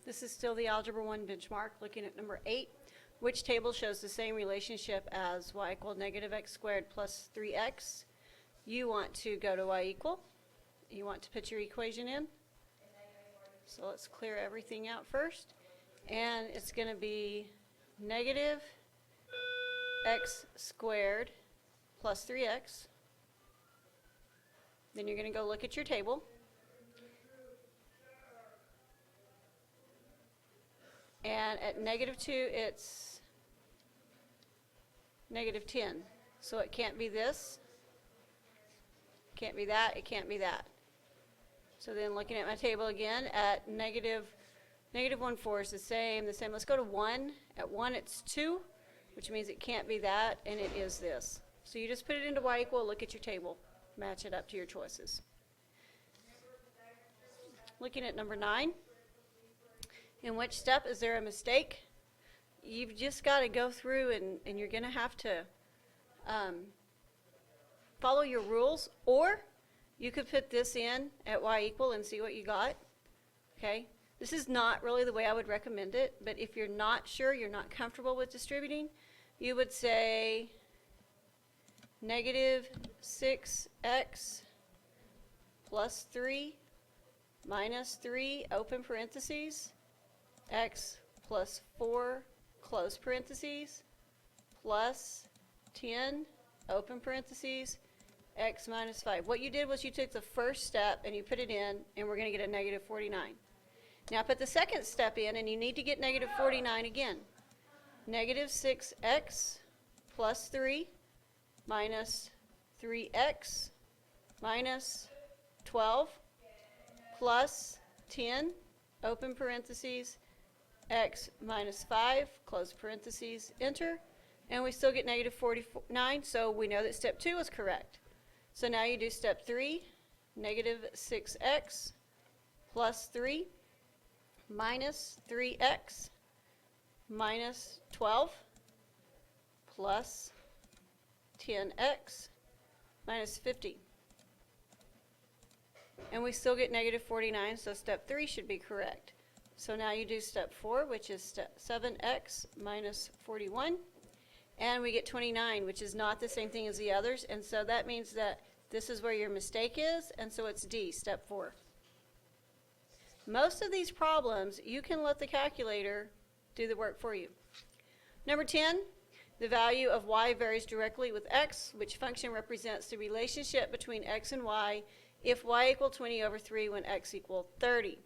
This is still the Algebra 1 benchmark, looking at number 8. Which table shows the same relationship as y equal negative x squared plus 3x? You want to go to y equal. You want to put your equation in. So let's clear everything out first. And it's going to be negative x squared plus 3x. Then you're going to go look at your table. And at negative 2, it's negative 10. So it can't be this, can't be that, it can't be that. So then looking at my table again, at negative 1, 4 is the same. Let's go to 1. At 1, it's 2, which means it can't be that, and it is this. So you just put it into y equal, look at your table, match it up to your choices. Looking at number 9. In which step is there a mistake? You've just got to go through and you're going to have to follow your rules, or you could put this in at y equal and see what you got. Okay? This is not really the way I would recommend it, but if you're not sure, you're not comfortable with distributing, you would say negative 6x plus 3 minus 3, open parentheses, x plus 4, close parentheses, plus 10, open parentheses, x minus 5. What you did was you took the first step and you put it in, and we're going to get a negative 49. Now put the second step in, and you need to get negative 49 again. Negative 6x plus 3 minus 3x minus 12 plus 10, open parentheses, x minus 5, close parentheses, enter, and we still get negative 49, so we know that step 2 is correct. So now you do step 3, negative 6x plus 3 minus 3x minus 12 plus 10x minus 50. And we still get negative 49, so step 3 should be correct. So now you do step 4, which is step 7x minus 41, and we get 29, which is not the same thing as the others, and so that means that this is where your mistake is, and so it's D, step 4. Most of these problems, you can let the calculator do the work for you. Number 10, the value of y varies directly with x, which function represents the relationship between x and y if y equal 20 over 3 when x equal 30.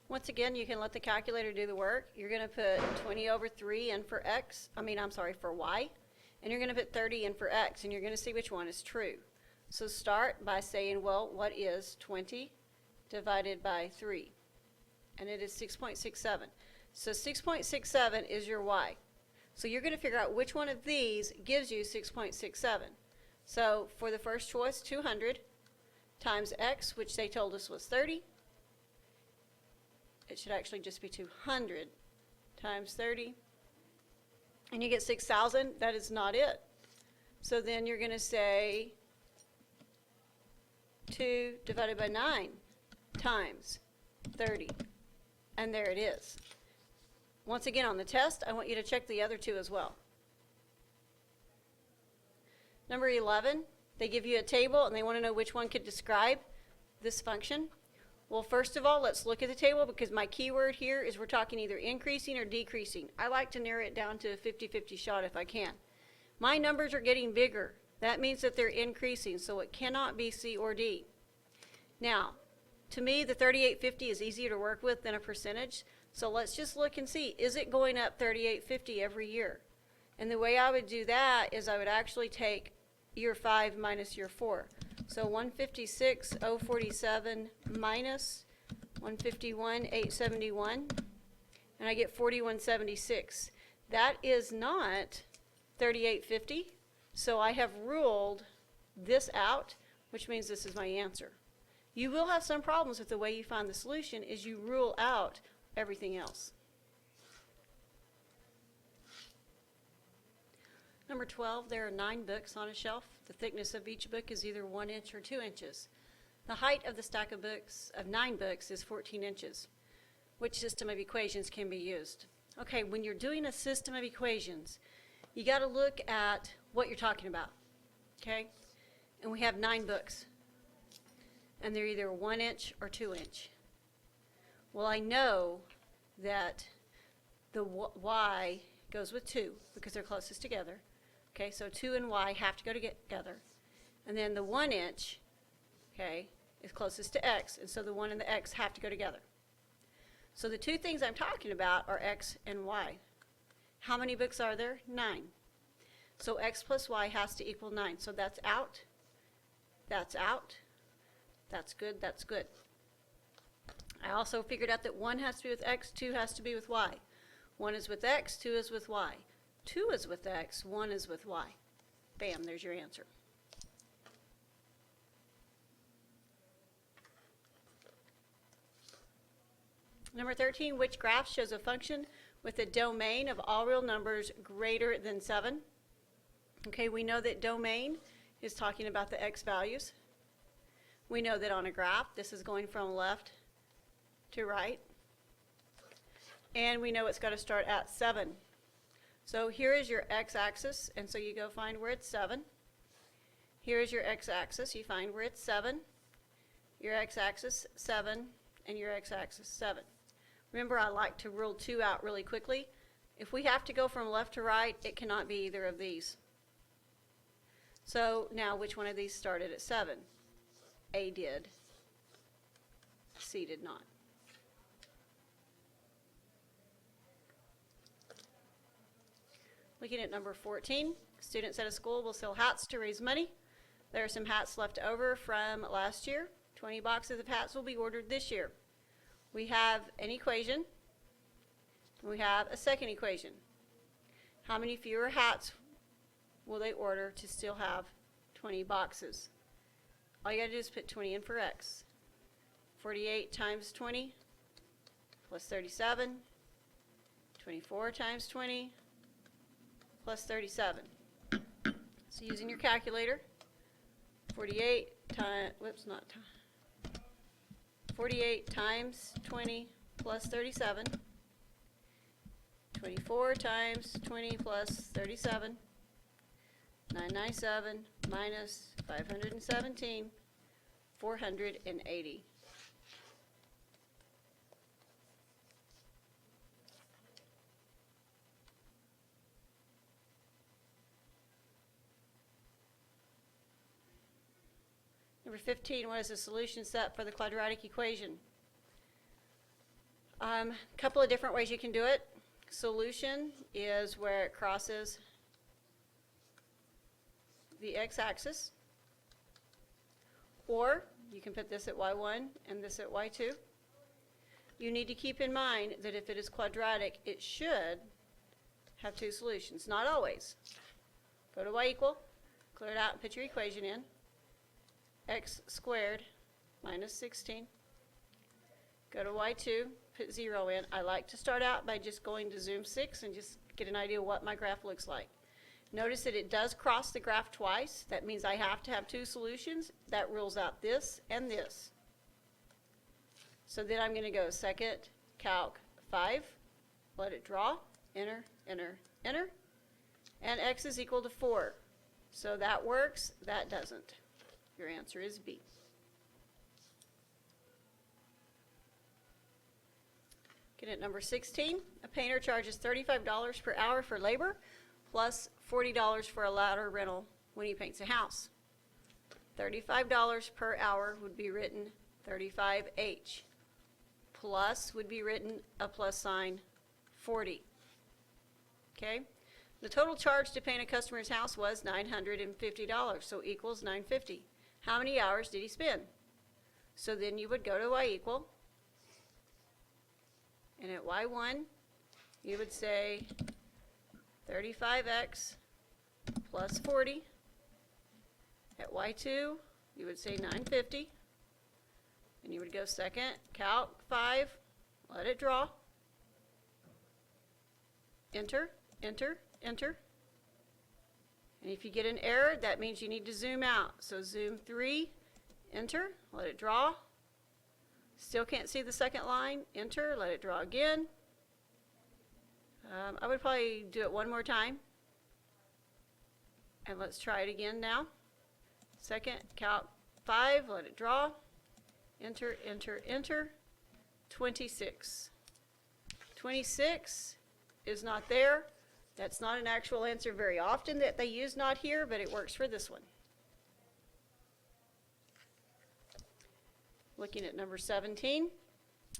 Once again, you can let the calculator do the work. You're going to put 20 over 3 in for for y, and you're going to put 30 in for x, and you're going to see which one is true. So start by saying, well, what is 20 divided by 3? And it is 6.67. So 6.67 is your y. So you're going to figure out which one of these gives you 6.67. So for the first choice, 200 times x, which they told us was 30. It should actually just be 200 times 30. And you get 6,000. That is not it. So then you're going to say 2 divided by 9 times 30. And there it is. Once again, on the test, I want you to check the other two as well. Number 11, they give you a table and they want to know which one could describe this function. Well, first of all, let's look at the table, because my keyword here is we're talking either increasing or decreasing. I like to narrow it down to a 50-50 shot if I can. My numbers are getting bigger. That means that they're increasing, so it cannot be C or D. Now, to me, the 3850 is easier to work with than a percentage. So let's just look and see, is it going up 3850 every year? And the way I would do that is I would actually take year 5 minus year 4. So 156,047 minus 151,871, and I get 4176. That is not 3850, so I have ruled this out, which means this is my answer. You will have some problems with the way you find the solution is you rule out everything else. Number 12, there are 9 books on a shelf. The thickness of each book is either 1 inch or 2 inches. The height of the stack of books, of 9 books, is 14 inches. Which system of equations can be used? Okay, when you're doing a system of equations, you got to look at what you're talking about, okay? And we have 9 books, and they're either 1 inch or 2 inch. Well, I know that the y goes with 2 because they're closest together. Okay, so 2 and y have to go together. And then the 1 inch, okay, is closest to x, and so the 1 and the x have to go together. So the 2 things I'm talking about are x and y. How many books are there? 9. So x plus y has to equal 9. So that's out. That's out. That's good. That's good. I also figured out that 1 has to be with x, 2 has to be with y. 1 is with x, 2 is with y. 2 is with x, 1 is with y. Bam, there's your answer. Number 13, which graph shows a function with a domain of all real numbers greater than 7? Okay, we know that domain is talking about the x values. We know that on a graph, this is going from left to right. And we know it's got to start at 7. So here is your x-axis, and so you go find where it's 7. Here is your x-axis, you find where it's 7. Your x-axis, 7, and your x-axis, 7. Remember, I like to rule 2 out really quickly. If we have to go from left to right, it cannot be either of these. So now, which one of these started at 7? A did. C did not. Looking at number 14, students at a school will sell hats to raise money. There are some hats left over from last year. 20 boxes of hats will be ordered this year. We have an equation, and we have a second equation. How many fewer hats will they order to still have 20 boxes? All you got to do is put 20 in for x. 48 times 20 plus 37. 24 times 20 plus 37. So using your calculator, 48 times, 48 times 20 plus 37. 24 times 20 plus 37. 997 minus 517, 480. Number 15, what is the solution set for the quadratic equation? Couple of different ways you can do it. Solution is where it crosses the x-axis, or you can put this at y1 and this at y2. You need to keep in mind that if it is quadratic, it should have 2 solutions. Not always. Go to y equal, clear it out and put your equation in. X squared minus 16. Go to y2, put 0 in. I like to start out by just going to zoom 6 and just get an idea of what my graph looks like. Notice that it does cross the graph twice. That means I have to have 2 solutions. That rules out this and this. So then I'm going to go second calc 5. Let it draw. Enter, enter, enter. And x is equal to 4. So that works. That doesn't. Your answer is B. Get at number 16. A painter charges $35 per hour for labor plus $40 for a ladder rental when he paints a house. $35 per hour would be written 35H. Plus would be written a plus sign 40. Okay? The total charge to paint a customer's house was $950, so equals $950. How many hours did he spend? So then you would go to y equal, and at y1, you would say 35x plus 40. At y2, you would say 950. And you would go second, calc 5, let it draw. Enter, enter, enter. And if you get an error, that means you need to zoom out. So zoom 3, enter, let it draw. Still can't see the second line, enter, let it draw again. I would probably do it one more time. And let's try it again now. Second, calc 5, let it draw. Enter, enter, enter. 26. 26 is not there. That's not an actual answer very often that they use not here, but it works for this one. Looking at number 17,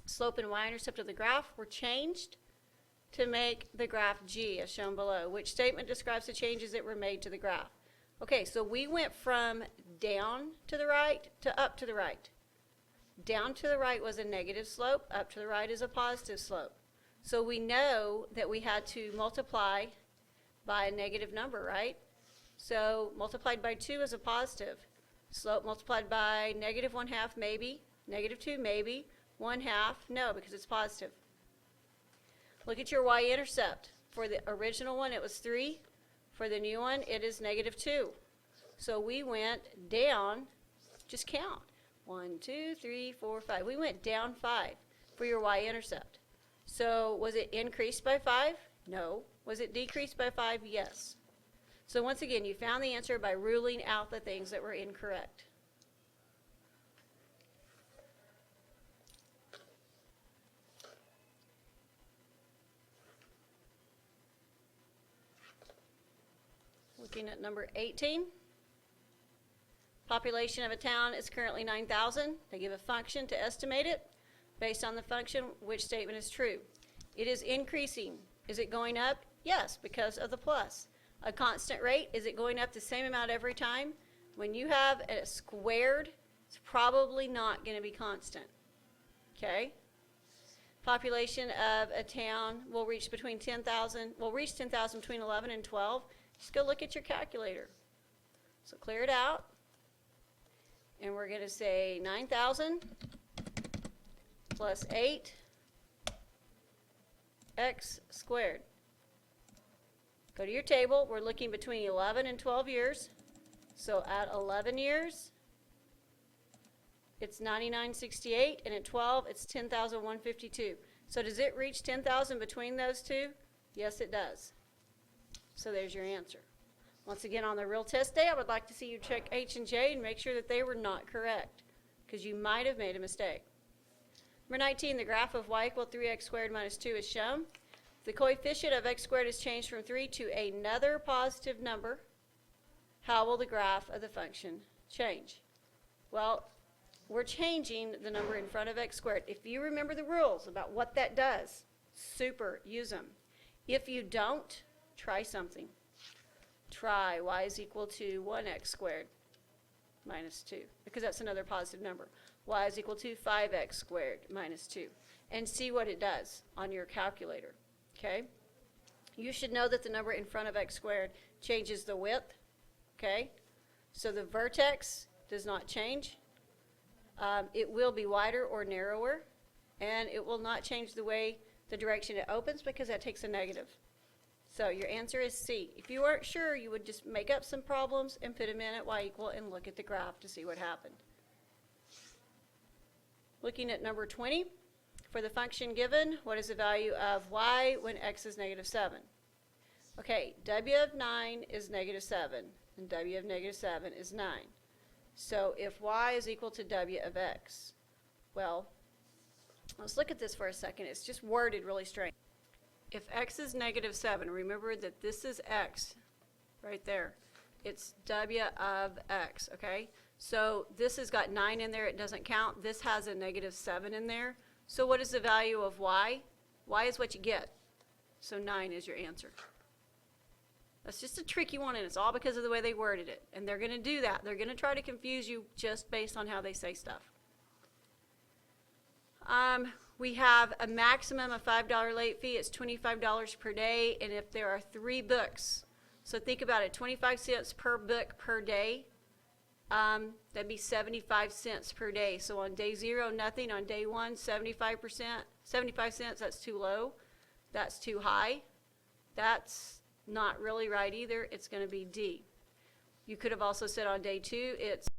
slope and y-intercept of the graph were changed to make the graph G as shown below. Which statement describes the changes that were made to the graph? Okay, so we went from down to the right to up to the right. Down to the right was a negative slope, up to the right is a positive slope. So we know that we had to multiply by a negative number, right? So multiplied by 2 is a positive. Slope multiplied by negative 1/2 maybe, negative 2 maybe, 1/2 no, because it's positive. Look at your y-intercept. For the original one it was 3. For the new one it is negative 2. So we went down, just count. 1, 2, 3, 4, 5. We went down 5 for your y-intercept. So was it increased by 5? No. Was it decreased by 5? Yes. So once again, you found the answer by ruling out the things that were incorrect. Looking at number 18. Population of a town is currently 9,000. They give a function to estimate it. Based on the function, which statement is true? It is increasing. Is it going up? Yes, because of the plus. A constant rate, is it going up the same amount every time? When you have a squared, it's probably not going to be constant. Okay? Population of a town will reach between 10,000, will reach 10,000 between 11 and 12. Just go look at your calculator. So clear it out. And we're going to say 9,000 plus 8 x squared. Go to your table. We're looking between 11 and 12 years. So at 11 years, it's 9968, and at 12, it's 10,152. So does it reach 10,000 between those two? Yes, it does. So there's your answer. Once again, on the real test day, I would like to see you check H and J and make sure that they were not correct, because you might have made a mistake. Number 19, the graph of y equal 3x squared minus 2 is shown. The coefficient of x squared is changed from 3 to another positive number. How will the graph of the function change? Well, we're changing the number in front of x squared. If you remember the rules about what that does, super, use them. If you don't, try something. Try y is equal to 1x squared minus 2, because that's another positive number. Y is equal to 5x squared minus 2. And see what it does on your calculator. Okay? You should know that the number in front of x squared changes the width. Okay? So the vertex does not change. It will be wider or narrower, and it will not change the way, the direction it opens, because that takes a negative. So your answer is C. If you weren't sure, you would just make up some problems and put them in at y equal and look at the graph to see what happened. Looking at number 20, for the function given, what is the value of y when x is negative 7? Okay, w of 9 is negative 7, and w of negative 7 is 9. So if y is equal to w of x, well, let's look at this for a second. It's just worded really strange. If x is negative 7, remember that this is x right there. It's w of x, okay? So this has got 9 in there. It doesn't count. This has a negative 7 in there. So what is the value of y? Y is what you get. So 9 is your answer. That's just a tricky one, and it's all because of the way they worded it. And they're going to do that. They're going to try to confuse you just based on how they say stuff. We have a maximum of $5 late fee. It's $25 per day, and if there are 3 books, so think about it, 25 cents per book per day, that'd be 75 cents per day. So on day 0, nothing. On day 1, 75 cents, that's too low. That's too high. That's not really right either. It's going to be D. You could have also said on day 2, it's